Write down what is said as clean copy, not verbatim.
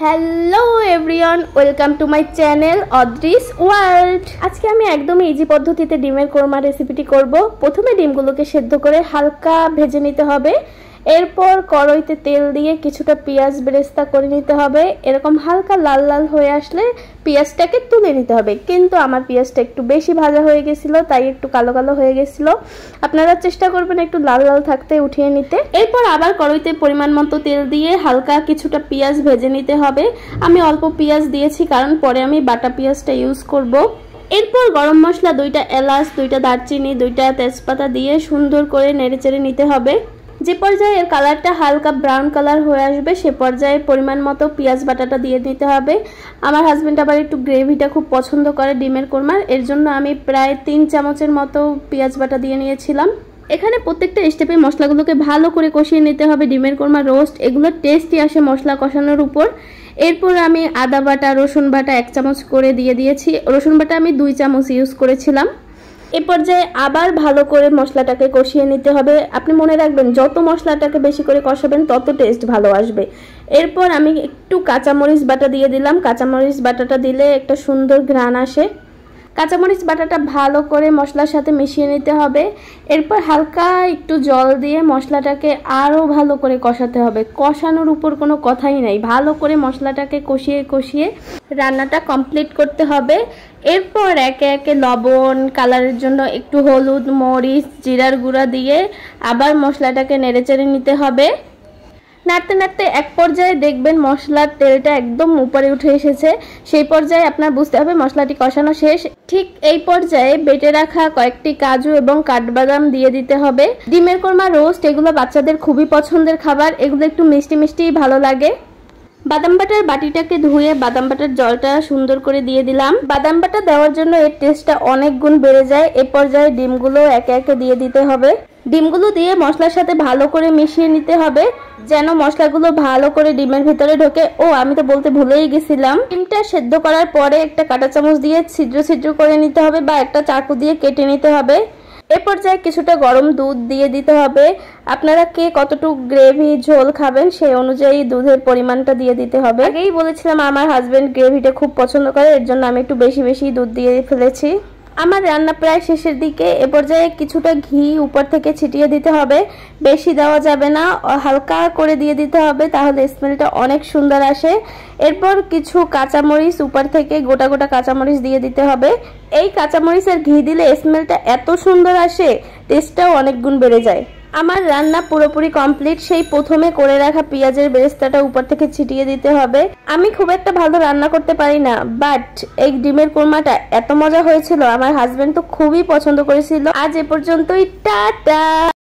Hello everyone, welcome to my channel Adris world. আজকে আমি একদম ইজি পদ্ধতিতে ডিমের কোরমা রেসিপিটি করব। প্রথমে ডিমগুলোকে সেদ্ধ করে হালকা ভেজে নিতে হবে। এরপর কড়াইতে তেল দিয়ে কিছুটা পেঁয়াজ বেরেস্তা করে নিতে হবে। এরকম হালকা লাল লাল হয়ে আসলে পেঁয়াজটাকে তুলে নিতে হবে, কিন্তু আমার পেঁয়াজটা একটু বেশি ভাজা হয়ে গেছিলো, তাই একটু কালো কালো হয়ে গেছিলো। আপনারা চেষ্টা করবেন একটু লাল লাল থাকতে উঠিয়ে নিতে। এরপর আবার কড়াইতে পরিমাণ মতো তেল দিয়ে হালকা কিছুটা পেঁয়াজ ভেজে নিতে হবে। আমি অল্প পেঁয়াজ দিয়েছি কারণ পরে আমি বাটা পেঁয়াজটা ইউজ করব। এরপর গরম মশলা, 2টা এলাচ, 2টা দারচিনি, 2টা তেজপাতা দিয়ে সুন্দর করে নেড়েচেড়ে নিতে হবে। যে পর্যায়ে এর কালারটা হালকা ব্রাউন কালার হয়ে আসবে সে পর্যায়ে পরিমাণ মতো পেঁয়াজ বাটাটা দিয়ে দিতে হবে। আমার হাজবেন্ড আবার একটু গ্রেভিটা খুব পছন্দ করে ডিমের কোরমার, এর জন্য আমি প্রায় 3 চামচের মতো পেঁয়াজ বাটা দিয়ে নিয়েছিলাম। এখানে প্রত্যেকটা স্টেপে মশলাগুলোকে ভালো করে কষিয়ে নিতে হবে। ডিমের কোরমা রোস্ট এগুলো টেস্টই আসে মশলা কষানোর উপর। এরপর আমি আদা বাটা, রসুন বাটা 1 চামচ করে দিয়ে দিয়েছি। রসুন বাটা আমি 2 চামচ ইউজ করেছিলাম। এ পর্যায়ে আবার ভালো করে মশলাটাকে কষিয়ে নিতে হবে। আপনি মনে রাখবেন যত মশলাটাকে বেশি করে কষাবেন তত টেস্ট ভালো আসবে। এরপর আমি একটু কাঁচামরিচ বাটা দিয়ে দিলাম। কাঁচামরিচ বাটাটা দিলে একটা সুন্দর ঘ্রাণ আসে। কাঁচামরিচ বাটাটা ভালো করে মশলার সাথে মিশিয়ে নিতে হবে। এরপর হালকা একটু জল দিয়ে মশলাটাকে আরও ভালো করে কষাতে হবে। কষানোর উপর কোনো কথাই নাই, ভালো করে মশলাটাকে কষিয়ে কষিয়ে রান্নাটা কমপ্লিট করতে হবে। এরপর একে একে লবণ, কালারের জন্য একটু হলুদ, মরিচ, জিরার গুঁড়া দিয়ে আবার মশলাটাকে নেড়েচেড়ে নিতে হবে। নাড়তে নাড়তে এক পর্যায়ে দেখবেন মশলার তেলটা একদম উপরে উঠে এসেছে। সেই পর্যায়ে আপনার বুঝতে হবে মশলাটি কষানো শেষ। ঠিক এই পর্যায়ে বেটে রাখা কয়েকটি কাজু এবং কাঠবাদাম দিয়ে দিতে হবে। ডিমের কোরমা রোস্ট এগুলো বাচ্চাদের খুবই পছন্দের খাবার, এগুলো একটু মিষ্টি মিষ্টিই ভালো লাগে। বাদাম বাটার বাটিটাকে ধুয়ে বাদাম বাটার জলটা সুন্দর করে দিয়ে দিলাম। বাদাম বাটা দেওয়ার জন্য এর টেস্টটা অনেক গুণ বেড়ে যায়। এ পর্যায়ে ডিমগুলো একে একে দিয়ে দিতে হবে। ডিমগুলো দিয়ে মশলার সাথে ভালো করে মিশিয়ে নিতে হবে যেন মশলাগুলো ভালো করে ডিমের ভিতরে ঢোকে। ও আমি তো বলতে ভুলেই গেছিলাম, ডিমটা সেদ্ধ করার পরে একটা কাঁটা চামচ দিয়ে ছিদ্র ছিদ্র করে নিতে হবে বা একটা চাকু দিয়ে কেটে নিতে হবে। এ পর্যায়ে কিছুটা গরম দুধ দিয়ে দিতে হবে। আপনারা কে কতটুকু গ্রেভি ঝোল খাবেন সেই অনুযায়ী দুধের পরিমাণটা দিয়ে দিতে হবে। আগেই বলেছিলাম আমার হাজবেন্ড গ্রেভিটা খুব পছন্দ করে, এর জন্য আমি একটু বেশি বেশি দুধ দিয়ে ফেলেছি। আমার রান্না প্রায় শেষের দিকে। এ পর্যায়ে কিছুটা ঘি উপর থেকে ছিটিয়ে দিতে হবে। বেশি দেওয়া যাবে না, হালকা করে দিয়ে দিতে হবে, তাহলে স্মেলটা অনেক সুন্দর আসে। এরপর কিছু কাঁচামরিচ উপর থেকে গোটা গোটা কাঁচামরিচ দিয়ে দিতে হবে। এই কাঁচামরিচের ঘি দিলে স্মেলটা এত সুন্দর আসে, টেস্টটাও অনেক গুণ বেড়ে যায়। আমার রান্না পুরোপুরি কমপ্লিট। সেই প্রথমে করে রাখা পেঁয়াজের বেরেস্তাটা উপর থেকে ছিটিয়ে দিতে হবে। আমি খুব একটা ভালো রান্না করতে পারি না, বাট এই ডিমের কোরমাটা এত মজা হয়েছিল, আমার হাজবেন্ড তো খুবই পছন্দ করেছিল। আজ এ পর্যন্তই, টাটা।